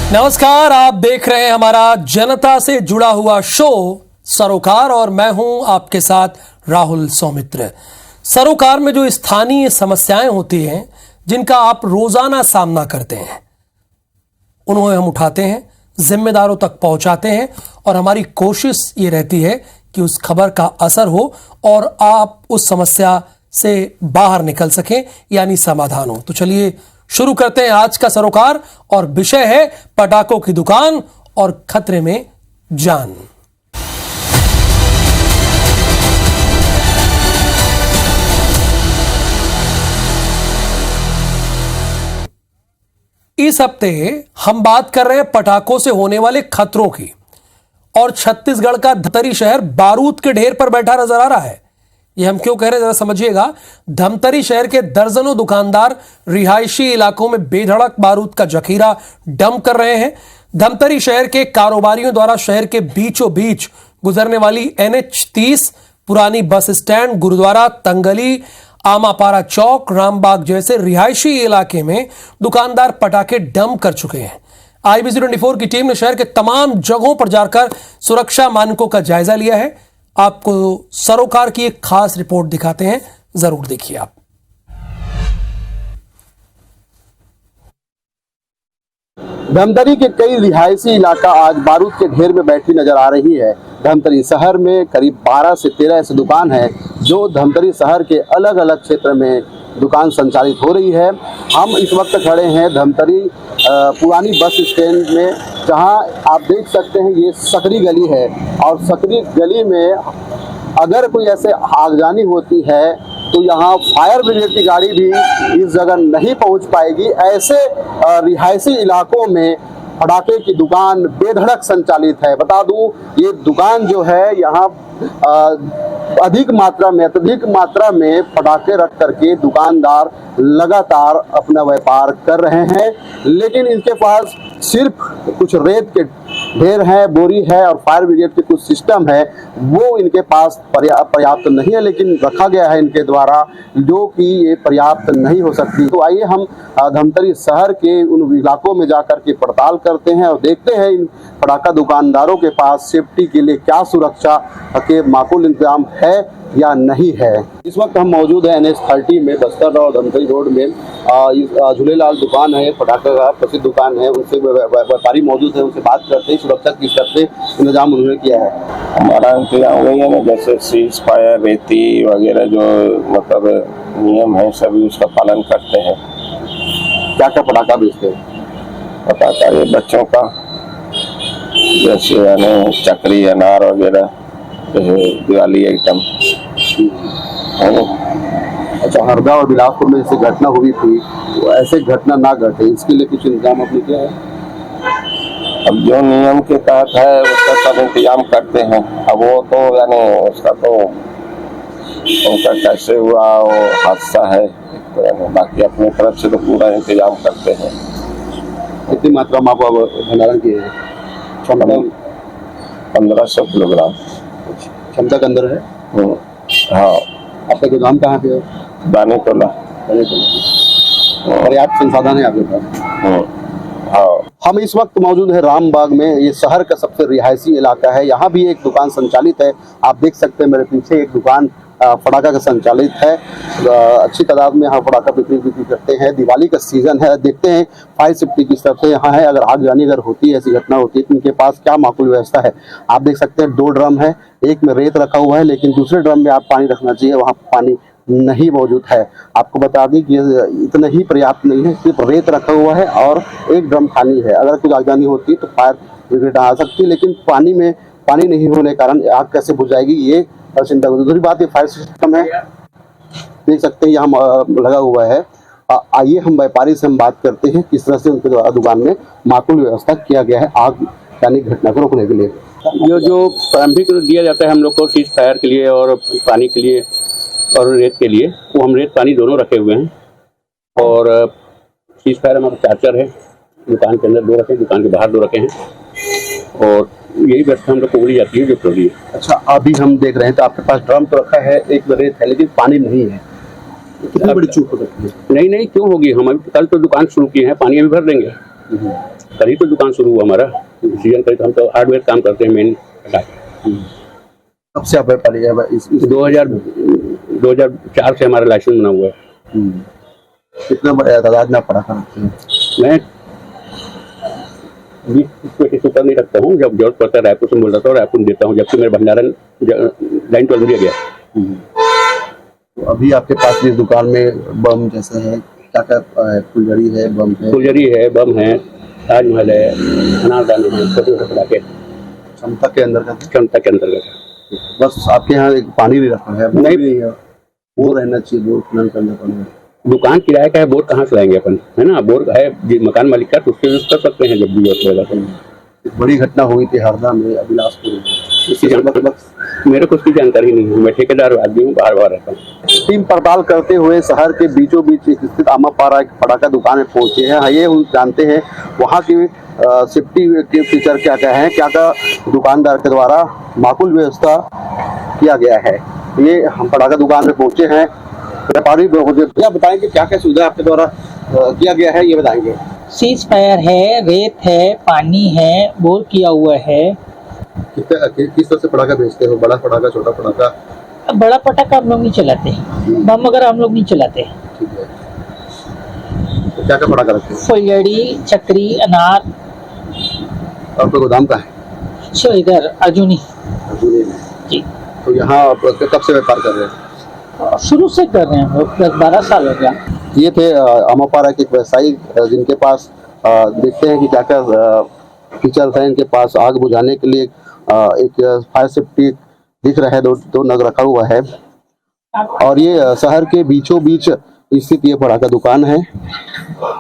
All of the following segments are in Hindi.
नमस्कार, आप देख रहे हैं हमारा जनता से जुड़ा हुआ शो सरोकार और मैं हूं आपके साथ राहुल सौमित्र। सरोकार में जो स्थानीय समस्याएं होती हैं जिनका आप रोजाना सामना करते हैं उन्हें हम उठाते हैं, जिम्मेदारों तक पहुंचाते हैं और हमारी कोशिश ये रहती है कि उस खबर का असर हो और आप उस समस्या से बाहर निकल सकें, यानी समाधान हो। तो चलिए शुरू करते हैं आज का सरोकार और विषय है पटाखों की दुकान और खतरे में जान। इस हफ्ते हम बात कर रहे हैं पटाखों से होने वाले खतरों की और छत्तीसगढ़ का धमतरी शहर बारूद के ढेर पर बैठा नजर आ रहा है। ये हम क्यों कह रहे हैं जरा समझिएगा। धमतरी शहर के दर्जनों दुकानदार रिहायशी इलाकों में बेधड़क बारूद का जखीरा डंप कर रहे हैं। धमतरी शहर के कारोबारियों द्वारा शहर के बीचों बीच गुजरने वाली NH-30, पुरानी बस स्टैंड, गुरुद्वारा, तंगली, आमापारा चौक, रामबाग जैसे रिहायशी इलाके में दुकानदार पटाखे डंप कर चुके हैं। IBC24 की टीम ने शहर के तमाम जगहों पर जाकर सुरक्षा मानकों का जायजा लिया है। आपको सरोकार की एक खास रिपोर्ट दिखाते हैं, जरूर देखिए आप। धमतरी के कई रिहायशी इलाका आज बारूद के ढेर में बैठी नजर आ रही है। धमतरी शहर में करीब 12 से 13 ऐसी दुकान है जो धमतरी शहर के अलग अलग क्षेत्र में दुकान संचालित हो रही है। हम इस वक्त खड़े हैं धमतरी पुरानी बस स्टैंड में, जहां आप देख सकते हैं ये सकरी गली है और सकरी गली में अगर कोई ऐसे आगजनी होती है तो यहाँ फायर ब्रिगेड की गाड़ी भी इस जगह नहीं पहुँच पाएगी। ऐसे रिहायशी इलाकों में पटाखे की दुकान बेधड़क संचालित है। बता दूं, ये दुकान जो है यहाँ अत्यधिक मात्रा में पटाखे रख करके दुकानदार लगातार अपना व्यापार कर रहे हैं, लेकिन इनके पास सिर्फ कुछ रेत के ढेर है, बोरी है और फायर ब्रिगेड के कुछ सिस्टम है, वो इनके पास पर्याप्त नहीं है, लेकिन रखा गया है इनके द्वारा, जो कि ये पर्याप्त नहीं हो सकती। तो आइए हम धमतरी शहर के उन इलाकों में जाकर के पड़ताल करते हैं और देखते हैं इन पटाखा दुकानदारों के पास सेफ्टी के लिए क्या सुरक्षा के माकूल इंतजाम है या नहीं है। इस वक्त हम मौजूद हैं NH-30 में, बस्तर और धमतरी रोड में। झूलेलाल दुकान है, पटाखा का प्रसिद्ध दुकान है, उनसे व्यापारी मौजूद है, उनसे बात करते हैं सुरक्षा किस तरह से इंतजाम उन्होंने किया है। हमारा इंतजाम वही है ना, जैसे सीज फायर, रेती वगैरह जो मतलब नियम है सभी उसका पालन करते हैं। क्या क्या पटाखा बेचते हैं? पटाखा ये बच्चों का, जैसे यानी चक्री, अनार वगैरह, दिवाली आइटम है ना। अच्छा, हरदा और बिलासपुर में जैसे घटना हुई थी, तो ऐसे घटना ना घटे इसके लिए कुछ इंतजाम आपने किया है? अब जो नियम के तहत है उसका सब इंतजाम करते हैं। अब वो तो यानी उसका तो उनका कैसे हुआ वो हादसा है, तो यानी बाकी अपनी तरफ से तो पूरा इंतजाम करते हैं। कितनी मात्रा में आप भंडारण किए हैं? 1500 किलोग्राम क्षमता के अंदर है। हाँ। आपका गोदाम कहाँ पे है? दाने तोला। पर्याप्त संसाधन है आपके पास? हाँ। हम इस वक्त मौजूद है रामबाग में। ये शहर का सबसे रिहायशी इलाका है। यहाँ भी एक दुकान संचालित है। आप देख सकते हैं मेरे पीछे एक दुकान पटाखा का संचालित है। अच्छी तादाद में यहाँ पटाखा बिक्री करते हैं। दिवाली का सीजन है। देखते हैं फायर सेफ्टी किस तरह से यहाँ है। अगर आगजनी अगर होती है, ऐसी घटना होती है तो इनके पास क्या माकूल व्यवस्था है। आप देख सकते हैं 2 ड्रम है, एक में रेत रखा हुआ है, लेकिन दूसरे ड्रम में आप पानी रखना चाहिए, वहाँ पानी नहीं मौजूद है। आपको बता दें कि इतना ही पर्याप्त नहीं है, सिर्फ रेत रखा हुआ है और एक ड्रम खाली है। अगर कुछ आगजनी होती है तो फायर ब्रिगेड आ सकती है, लेकिन पानी नहीं होने के कारण आग कैसे बुझाएगी ये चिंता। दूसरी बात, ये फायर सिस्टम है, देख सकते हैं यहाँ लगा हुआ है। आइए हम व्यापारी से हम बात करते हैं किस तरह से उनके द्वारा दुकान में माकूल व्यवस्था किया गया है आग यानी घटना को रोकने के लिए। जो प्रारंभिक दिया जाता है हम लोग को सीज फायर के लिए और पानी के लिए और रेत के लिए, वो हम रेत पानी दोनों रखे हुए हैं। और सीज फायर हमारा चार्जर है, दुकान के अंदर 2 रखे, दुकान के बाहर 2 रखे हैं और यही व्यवस्था हम लोग को बोली जाती है जो प्रॉब्लम है। अच्छा, अभी हम देख रहे हैं तो आपके पास ड्रम तो रखा है, एक में रेत है, लेकिन पानी नहीं है। कितनी बड़ी चूक हो सकती है? नहीं क्यों होगी, हम अभी कल तो दुकान शुरू की है, पानी अभी भर देंगे। कल ही तो दुकान शुरू हुआ हमारा सीजन, कल हम तो हार्डवेयर काम करते हैं मेन। कब से आप व्यापारी है? इस 2004 से हमारा लाइसेंस बना हुआ है। कितना बड़ा तादाद में आप पटाखा रखते हैं? मैं 20 पेटी से ऊपर नहीं रखता हूँ, जब जरूरत पड़ता है रायपुर से बोल रहा था, रायपुर देता हूँ, जबकि मेरा भंडारण लाइन 12 दिया गया। तो अभी आपके पास इस दुकान में बम जैसे है, क्या क्या है? फुलझड़ी है, बम है, फुलझड़ी है, बम है, ताजमहल है, अनारदाने है, छोटे छोटे पटाखे क्षमता के अंदर का। क्षमता के अंतर्गत। बस आपके यहाँ एक पानी नहीं रखा है? नहीं। नहीं है, वो रहना चाहिए, वो खनन करना पड़ेगा। दुकान किराए का है, बोर कहाँ से लाएंगे अपन, है ना? बोर है मकान मालिक का, तो उससे यूज कर सकते हैं जब भी जरूरत पड़ेगा। तो एक बड़ी घटना हुई थी हरदा में, अभिलाषपुर में। मेरे को उसकी जानकारी नहीं है, मैं ठेकेदार आदमी हूँ, बाहर बाहर रहता हूँ। टीम पड़ताल करते हुए शहर के बीचों बीच स्थित आमापारा एक पटाखा दुकान में पहुंचे हैं। ये जानते हैं वहाँ की सेफ्टी के फीचर क्या क्या है, क्या क्या दुकानदार के द्वारा माकूल व्यवस्था किया गया है। ये हम पटाखा दुकान में पहुंचे हैं, व्यापारी क्या बताएंगे क्या क्या सुविधा आपके द्वारा किया गया है, ये बताएंगे। सीज फायर है, रेत है, पानी है, बोर किया हुआ है। किस तरह से पटाखा बेचते हो? बड़ा पटाखा, छोटा पटाखा? बड़ा पटाखा हम लोग नहीं चलाते, बम वगैरह हम लोग नहीं चलाते। ठीक है, तो क्या क्या पटाखा रखते हैं? फुलझड़ी, चक्री, अनार। आपका गोदाम का है? सो इधर अर्जुनी पुणे में। जी, तो यहाँ आप कब से व्यापार कर रहे हैं? शुरू से कर रहे हैं हम लोग, 10-12 साल हो गया। ये थे आमापारा के एक व्यवसायी जिनके पास देखते हैं कि क्या क्या फीचर्स हैं इनके पास। आग बुझाने के लिए एक फायर सेफ्टी दिख रहा है, दो नग रखा हुआ है। और ये शहर के बीचों बीच स्थित ये पटाखा दुकान है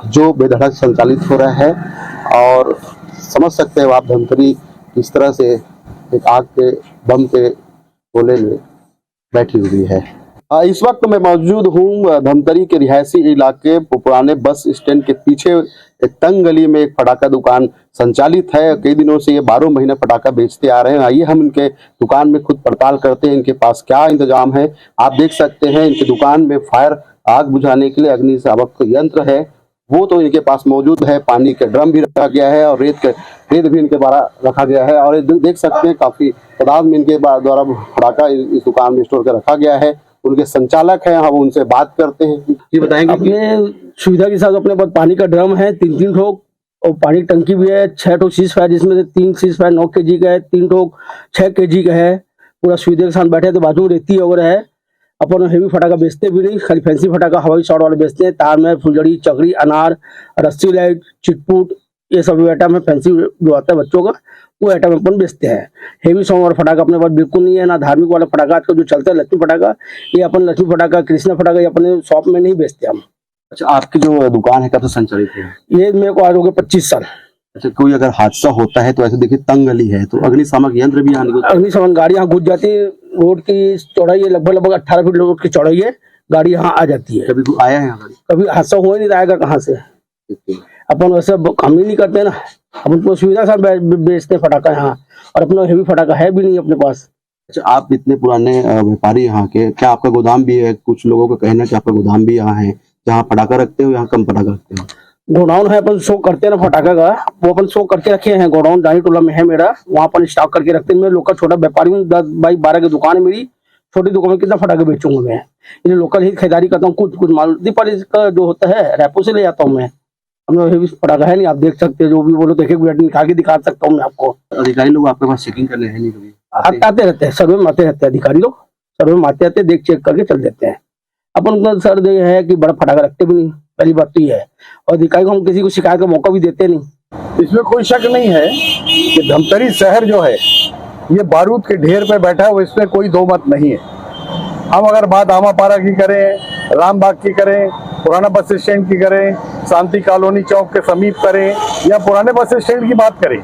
जो बेधड़क संचालित हो रहा है। और समझ सकते हो आप धमतरी किस तरह से एक आग के बम के गोले में बैठी हुई है। इस वक्त मैं मौजूद हूँ धमतरी के रिहायशी इलाके पुराने बस स्टैंड के पीछे एक तंग गली में एक पटाखा दुकान संचालित है। कई दिनों से ये 12 महीने पटाखा बेचते आ रहे हैं। आइए हम इनके दुकान में खुद पड़ताल करते हैं, इनके पास क्या इंतजाम है। आप देख सकते हैं इनकी दुकान में फायर आग बुझाने के लिए अग्निशामक यंत्र है, वो तो इनके पास मौजूद है। पानी के ड्रम भी रखा गया है और रेत भी इनके द्वारा रखा गया है। और देख सकते हैं काफी तादाद में इनके द्वारा पटाखा इस दुकान में स्टोर कर रखा गया है। उनके संचालक हैं, हम उनसे बात करते हैं। ये बताएंगे अपने सुविधा के साथ अपने पास पानी का ड्रम है 3-3 ठोक, और पानी की टंकी भी है 6 ठोक सीज फायर, जिसमें से 3 सीज फायर 9 kg का है, 3 ठोक 6 kg का है। पूरा सुविधा के साथ बैठे तो बाजू में रेती वगैरह है। अपन हेवी फटाखा बेचते भी नहीं, खाली फैंसी फटाखा हवाई शॉट वाले बेचते हैं। तार में फुलझड़ी, चकरी, अनार, रस्सी लाइट, चिटपुट, ये सब आइटम है। फैंसी जो आता है बच्चों का, वो आइटम अपन बेचते हैं। हेवी सॉन्ग वाला फटाखा अपने पास बिल्कुल नहीं है, ना धार्मिक वाला फटाखा आजकल जो चलता है लक्ष्मी फटाखा, ये अपन लक्ष्मी फटाखा, कृष्णा फटाखा ये अपने शॉप में नहीं बेचते हम। अच्छा, आपकी जो दुकान है कब से संचालित है? ये मेरे को आज हो गए 25 साल। अच्छा, कोई अगर हादसा होता है तो ऐसे देखिए तंग गली है तो अग्निशामक यंत्र भी आने को? अग्निशमन गाड़ी यहाँ घुस जाती है। रोड की चौड़ाई है लगभग 18 फीट रोड की चौड़ाई है, गाड़ी यहाँ आ जाती है। कभी आया है यहाँ गाड़ी? कभी हादसा हो ही नहीं आएगा कहाँ से। अपन वैसे काम ही नहीं करते ना, अपन को सुविधा से बेचते हैं फटाखा यहाँ, और अपना हेवी फटाखा है भी नहीं अपने पास। अच्छा, आप इतने पुराने व्यापारी यहाँ के, क्या आपका गोदाम भी है? कुछ लोगों का कहना है कि आपका गोदाम भी यहाँ है, जहाँ पटाखा रखते हो यहाँ कम पटाखा रखते हो? गोडाउन है, अपन शो करते हैं ना फटाखा का, वो अपन शो करके रखे हैं। गोडाउन जानी टोला में है मेरा, वहाँ अपन स्टॉक करके रखते हैं। मैं लोकल छोटा व्यापारी हूँ, 10 बाई 12 की दुकान है मेरी। छोटी दुकान में कितना फटाखे बेचूंगा मैं, इसलिए लोकल ही खरीदारी करता हूँ। कुछ माल दीपावली का जो होता है रायपुर से ले जाता हूँ मैं। हम लोग हेवी पटाखा है नहीं, आप देख सकते हैं, जो भी बोलो देखे निकाल के दिखा सकता हूँ मैं आपको। अधिकारी लोग आपके पास चेकिंग करने हैं नहीं कभी? आते रहते हैं, सर्वे में आते रहते हैं अधिकारी लोग, सर्वे में आते रहते हैं, देख चेक करके चल देते हैं। अपन उतना सर ये है कि बड़ा फटाखा रखते भी नहीं, पहली बात तो ये है। और अधिकारी को हम किसी को शिकायत का मौका भी देते नहीं। इसमें कोई शक नहीं है कि धमतरी शहर जो है ये बारूद के ढेर पे बैठा है, वो इसमें कोई दो मत नहीं है। हम अगर बात आमापारा की करें, रामबाग की करें, पुराना बस स्टैंड की करें, शांति कॉलोनी चौक के समीप करें, या पुराने बस स्टैंड की बात करें,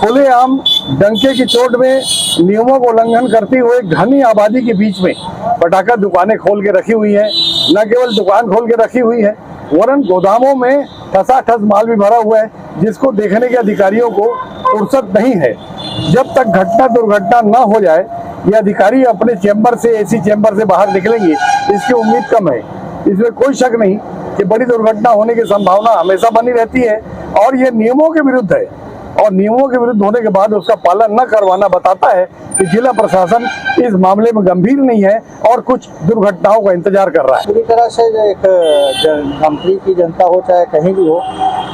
खुलेआम डंके की चोट में नियमों का उल्लंघन करती हुए घनी आबादी के बीच में पटाखा दुकानें खोल के रखी हुई हैं। न केवल दुकान खोल के रखी हुई है, वरन गोदामों में ठसाठस माल भी भरा हुआ है, जिसको देखने के अधिकारियों को फुर्सत नहीं है। जब तक घटना दुर्घटना न हो जाए, ये अधिकारी अपने चैम्बर से, एसी चैम्बर से बाहर निकलेंगे, इसकी उम्मीद कम है। इसमें कोई शक नहीं कि बड़ी दुर्घटना होने की संभावना हमेशा बनी रहती है, और ये नियमों के विरुद्ध है, और नियमों के विरुद्ध होने के बाद उसका पालन न करवाना बताता है कि जिला प्रशासन इस मामले में गंभीर नहीं है और कुछ दुर्घटनाओं का इंतजार कर रहा है। पूरी तरह से जो एक धमतरी की जनता हो चाहे कहीं भी हो,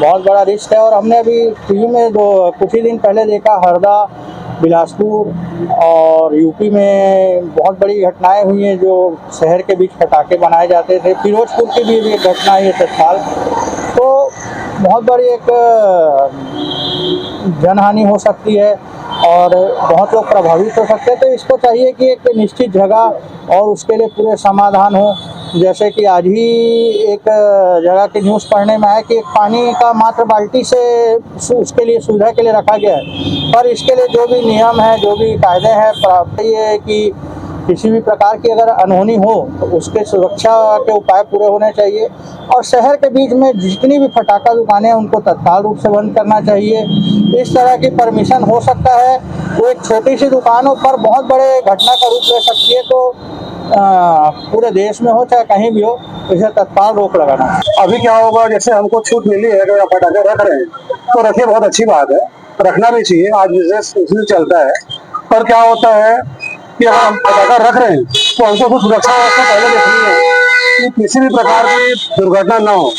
बहुत बड़ा रिस्क है। और हमने अभी टीवी में कुछ ही दिन पहले देखा, हरदा, बिलासपुर और यूपी में बहुत बड़ी घटनाएं हुई हैं जो शहर के बीच पटाखे बनाए जाते थे। फिरोजपुर की भी एक घटना है तत्काल, तो बहुत बड़ी एक जनहानि हो सकती है और बहुत लोग प्रभावित हो सकते हैं। तो इसको चाहिए कि एक निश्चित जगह और उसके लिए पूरे समाधान हो। जैसे कि आज ही एक जगह की न्यूज़ पढ़ने में आया कि एक पानी का मात्र बाल्टी से उसके लिए सुविधा के लिए रखा गया है, पर इसके लिए जो भी नियम है, जो भी कायदे हैं, ये है कि किसी भी प्रकार की अगर अनहोनी हो तो उसके सुरक्षा के उपाय पूरे होने चाहिए। और शहर के बीच में जितनी भी फटाखा दुकानें हैं उनको तत्काल रूप से बंद करना चाहिए। इस तरह की परमिशन हो सकता है वो एक छोटी सी दुकानों पर बहुत बड़े घटना का रूप ले सकती है। तो पूरे देश में हो चाहे कहीं भी हो, इसे तत्काल रोक लगाना। अभी क्या होगा, जैसे हमको छूट मिली है अगर पटाखे रख रहे हैं तो रखिए, बहुत अच्छी बात है, रखना भी चाहिए, आज बिजनेस इसलिए चलता है। पर क्या होता है कि अगर हम पटाखा रख रहे हैं तो हमको कुछ सुरक्षा व्यवस्था पहले देखनी है कि किसी भी प्रकार की दुर्घटना ना हो।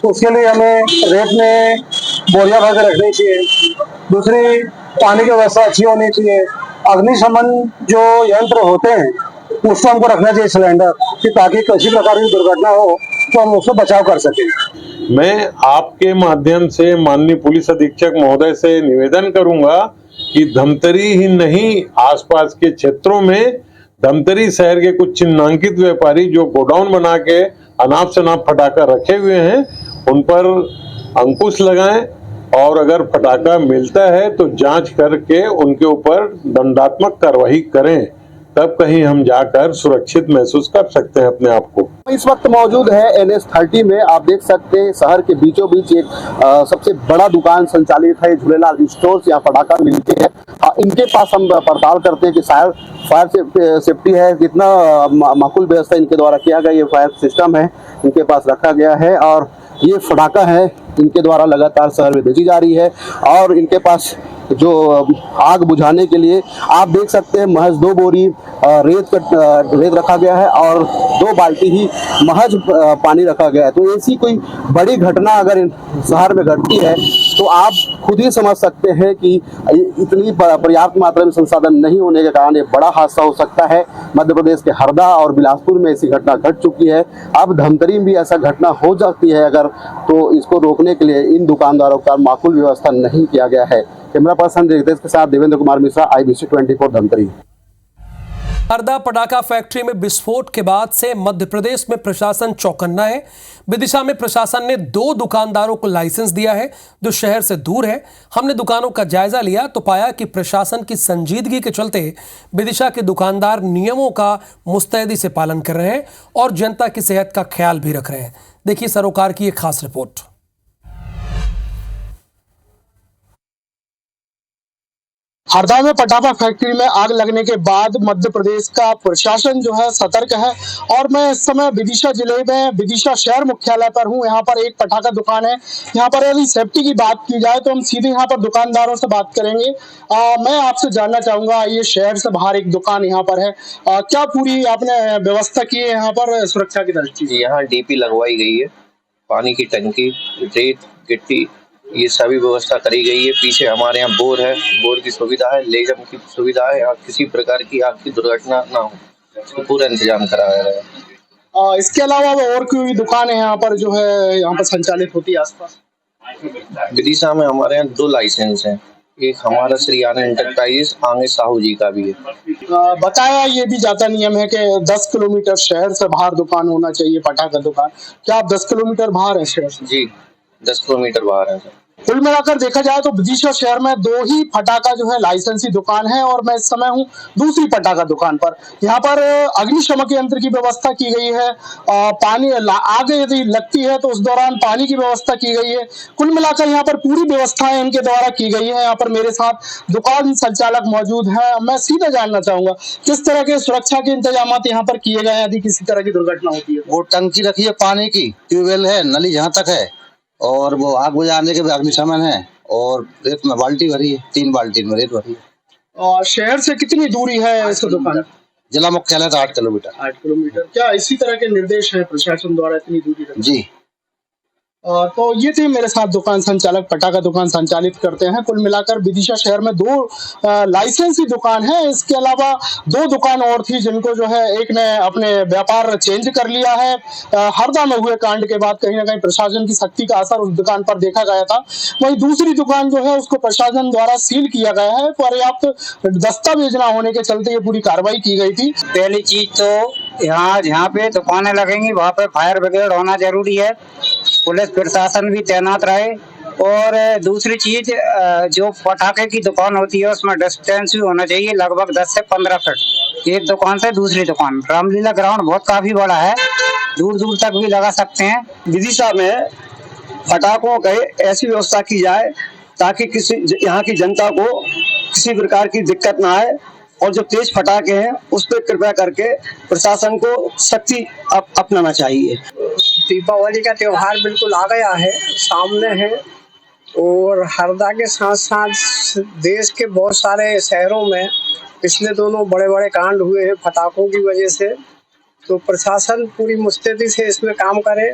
उसके लिए हमें रेत में बोरियां भर के रखनी चाहिए। दूसरी, पानी की व्यवस्था अच्छी होनी चाहिए। अग्निशमन जो यंत्र होते हैं उसको हमको रखना चाहिए सिलेंडर, कि ताकि किसी प्रकार की दुर्घटना हो तो हम उससे बचाव कर सकें। मैं आपके माध्यम से माननीय पुलिस अधीक्षक महोदय से निवेदन करूंगा कि धमतरी ही नहीं, आसपास के क्षेत्रों में धमतरी शहर के कुछ चिन्हांकित व्यापारी जो गोडाउन बना के अनाप शनाप फटाखा रखे हुए हैं उन पर अंकुश लगाएं, और अगर फटाखा मिलता है तो जांच करके उनके ऊपर दंडात्मक कार्रवाई करें, तब कहीं हम जाकर सुरक्षित महसूस कर सकते हैं अपने आप को। इस वक्त मौजूद है NH30 में। आप देख सकते हैं शहर के बीचों बीच एक सबसे बड़ा दुकान संचालित है, झूलेलाल स्टोर्स। यहाँ पटाखा मिलते हैं। इनके पास हम पड़ताल करते हैं कि शायद फायर सेफ्टी है, कितना माकूल व्यवस्था इनके द्वारा किया गया। ये फायर सिस्टम है इनके पास रखा गया है और ये फटाखा है इनके द्वारा लगातार शहर में बेची जा रही है। और इनके पास जो आग बुझाने के लिए आप देख सकते हैं महज 2 बोरी रेत रखा गया है और 2 बाल्टी ही महज पानी रखा गया है। तो ऐसी कोई बड़ी घटना अगर शहर में घटती है तो आप खुद ही समझ सकते हैं कि इतनी पर्याप्त मात्रा में संसाधन नहीं होने के कारण ये बड़ा हादसा हो सकता है। मध्य प्रदेश के हरदा और बिलासपुर में ऐसी घटना घट चुकी है। अब धमतरी में भी ऐसा घटना हो जाती है अगर, तो इसको रोकने के लिए इन दुकानदारों का माकूल व्यवस्था नहीं किया गया है। कैमरा पर्सन रितेश के साथ देवेंद्र कुमार मिश्रा, IBC 24 धमतरी। हरदा पटाखा फैक्ट्री में विस्फोट के बाद से मध्य प्रदेश में प्रशासन चौकन्ना है। विदिशा में प्रशासन ने 2 दुकानदारों को लाइसेंस दिया है जो शहर से दूर है। हमने दुकानों का जायजा लिया तो पाया कि प्रशासन की संजीदगी के चलते विदिशा के दुकानदार नियमों का मुस्तैदी से पालन कर रहे हैं और जनता की सेहत का ख्याल भी रख रहे हैं। देखिए सरोकार की एक खास रिपोर्ट। हरदा में पटाखा फैक्ट्री में आग लगने के बाद मध्य प्रदेश का प्रशासन जो है सतर्क है और मैं इस समय विदिशा जिले में विदिशा शहर मुख्यालय पर हूं। यहाँ पर एक पटाखा दुकान है। यहाँ पर यदि सेफ्टी की बात की जाए तो हम सीधे यहाँ पर दुकानदारों से बात करेंगे। मैं आपसे जानना चाहूंगा, ये शहर से बाहर एक दुकान यहाँ पर है, क्या पूरी आपने व्यवस्था की है यहाँ पर सुरक्षा की दृष्टि से? यहाँ DP लगवाई गई है, पानी की टंकी, रेत, गिट्टी, ये सभी व्यवस्था करी गई है। पीछे हमारे यहाँ बोर है, बोर की सुविधा है, लेजम की सुविधा है, और किसी प्रकार की आग की दुर्घटना ना हो, इसको पूरा इंतजाम कराया गया है। इसके अलावा और कोई दुकान है यहाँ पर जो है यहाँ पर संचालित होती है आसपास? विदिशा में हमारे यहाँ 2 लाइसेंस हैं। एक हमारा श्री आनंद एंटरप्राइजेस आगे साहू जी का भी है। बताया ये भी जाता नियम है कि 10 किलोमीटर शहर से बाहर दुकान होना चाहिए पटाखा दुकान। क्या आप 10 किलोमीटर बाहर है शहर से? जी 10 किलोमीटर बाहर है। कुल मिलाकर देखा जाए तो विदिशा शहर में 2 ही पटाखा जो है लाइसेंसी दुकान है और मैं इस समय हूँ दूसरी पटाखा दुकान पर। यहाँ पर अग्निशमन यंत्र की व्यवस्था की गई है। पानी आग यदि लगती है तो उस दौरान पानी की व्यवस्था की गई है। कुल मिलाकर यहाँ पर पूरी व्यवस्थाएं इनके द्वारा की गई है। यहाँ पर मेरे साथ दुकान संचालक मौजूद है। मैं सीधे जानना चाहूंगा किस तरह के सुरक्षा के इंतजाम यहाँ पर किए गए हैं यदि किसी तरह की दुर्घटना होती है? वो टंकी रखी है पानी की, ट्यूबवेल है, नली जहाँ तक है, और वो आग बुझाने के भी अग्निशमन है, और रेत में बाल्टी भरी है, 3 बाल्टी में रेत भरी है। और शहर से कितनी दूरी है इसका दुकान? जिला मुख्यालय से 8 किलोमीटर। 8 किलोमीटर। क्या इसी तरह के निर्देश हैं प्रशासन द्वारा इतनी दूरी रखने? जी। तो ये थे मेरे साथ दुकान संचालक, पटाखा दुकान संचालित करते हैं। कुल मिलाकर विदिशा शहर में 2 लाइसेंसी दुकान है। इसके अलावा 2 दुकान और थी जिनको जो है एक ने अपने व्यापार चेंज कर लिया है। हरदा में हुए कांड के बाद कहीं ना कहीं प्रशासन की सख्ती का असर उस दुकान पर देखा गया था। वहीं दूसरी दुकान जो है उसको प्रशासन द्वारा सील किया गया है। पर्याप्त दस्तावेज न होने के चलते ये पूरी कार्रवाई की गई थी। पहली चीज तो जहाँ पे दुकानें लगेंगी वहाँ पे फायर ब्रिगेड होना जरूरी है, पुलिस प्रशासन भी तैनात रहे। और दूसरी चीज, जो पटाखे की दुकान होती है उसमें डिस्टेंस भी होना चाहिए लगभग 10 से 15 फीट एक दुकान से दूसरी दुकान। रामलीला ग्राउंड बहुत काफी बड़ा है, दूर दूर तक भी लगा सकते हैं। विदिशा में पटाखों की ऐसी व्यवस्था की जाए ताकि किसी यहाँ की जनता को किसी प्रकार की दिक्कत ना आए, और जो तेज पटाखे हैं उस पर कृपया करके प्रशासन को सख्ती अपनाना चाहिए। दीपावली का त्योहार बिल्कुल आ गया है, सामने है, और हरदा के साथ साथ देश के बहुत सारे शहरों में पिछले दोनों बड़े बड़े कांड हुए हैं पटाखों की वजह से। तो प्रशासन पूरी मुस्तैदी से इसमें काम करे।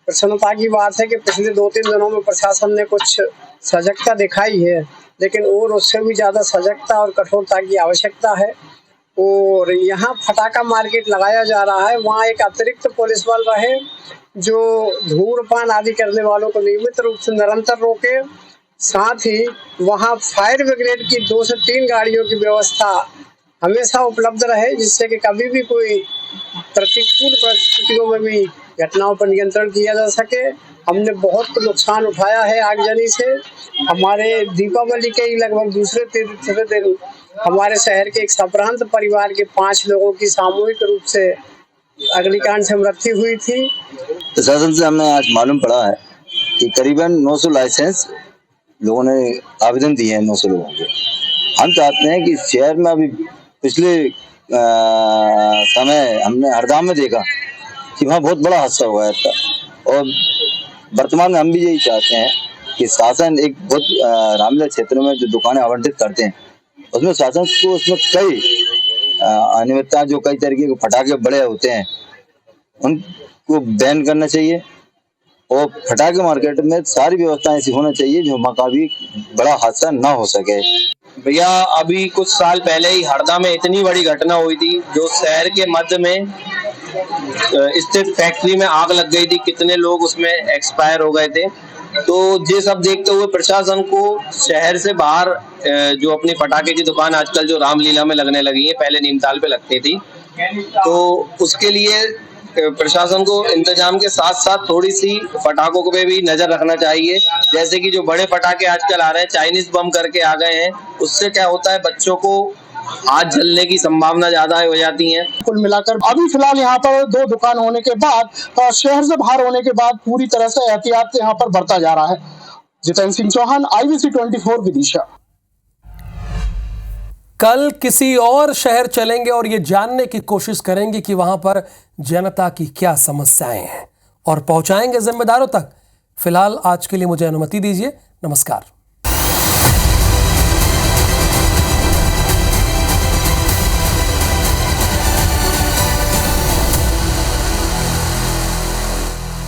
प्रसन्नता की बात है कि पिछले 2-3 दिनों में प्रशासन ने कुछ सजगता दिखाई है, लेकिन और उससे भी ज़्यादा सजगता और कठोरता की आवश्यकता है। और यहाँ फटाका मार्केट लगाया जा रहा है, वहाँ एक अतिरिक्त पुलिस बल रहे जो धूम्रपान आदि करने वालों को नियमित रूप से निरंतर रोके। साथ ही वहाँ फायर ब्रिगेड की 2 से 3 गाड़ियों की व्यवस्था हमेशा उपलब्ध रहे, जिससे कि कभी भी कोई प्रतिकूल परिस्थितियों में भी घटनाओं पर नियंत्रण किया जा सके। हमने बहुत नुकसान उठाया है आगजनी से। हमारे दीपावली के लगभग तीसरे दिन हमारे शहर के एक संभ्रांत परिवार के 5 लोगों की सामूहिक रूप से अग्निकांड से मृत्यु हुई थी। प्रशासन से हमें आज मालूम पड़ा है कि करीबन 900 लाइसेंस लोगों ने आवेदन दिए हैं, 900 लोगों के। हम चाहते हैं कि शहर में अभी पिछले समय हमने हरदा में देखा कि वहाँ बहुत बड़ा हादसा हुआ था, और वर्तमान में हम भी यही चाहते हैं कि शासन एक बहुत रामलीला क्षेत्र में जो दुकानें आवंटित करते हैं उसमें शासन को उसमें कई अनियमितता, जो कई तरीके के पटाखे बड़े होते हैं उनको बैन करना चाहिए, और पटाखे मार्केट में सारी व्यवस्था ऐसी होना चाहिए जो कभी बड़ा हादसा ना हो सके। भैया अभी कुछ साल पहले ही हरदा में इतनी बड़ी घटना हुई थी, जो शहर के मध्य में स्थित फैक्ट्री में आग लग गई थी, कितने लोग उसमें एक्सपायर हो गए थे। तो ये सब देखते हुए प्रशासन को शहर से बाहर जो अपनी पटाखे की दुकान आजकल जो रामलीला में लगने लगी है, पहले नीमताल पे लगती थी, तो उसके लिए प्रशासन को इंतजाम के साथ साथ थोड़ी सी पटाखों पे भी नजर रखना चाहिए। जैसे कि जो बड़े पटाखे आजकल आ रहे हैं, चाइनीज बम करके आ गए हैं, उससे क्या होता है बच्चों को हाथ जलने की संभावना ज्यादा हो जाती है। कुल मिलाकर अभी फिलहाल यहाँ पर 2 दुकान होने के बाद, शहर से बाहर होने के बाद पूरी तरह से एहतियात यहाँ पर बरता जा रहा है। जितेंद्र सिंह चौहान, IBC 24 विदिशा। कल किसी और शहर चलेंगे और ये जानने की कोशिश करेंगे कि वहां पर जनता की क्या समस्याएं हैं और पहुंचाएंगे जिम्मेदारों तक। फिलहाल आज के लिए मुझे अनुमति दीजिए। नमस्कार।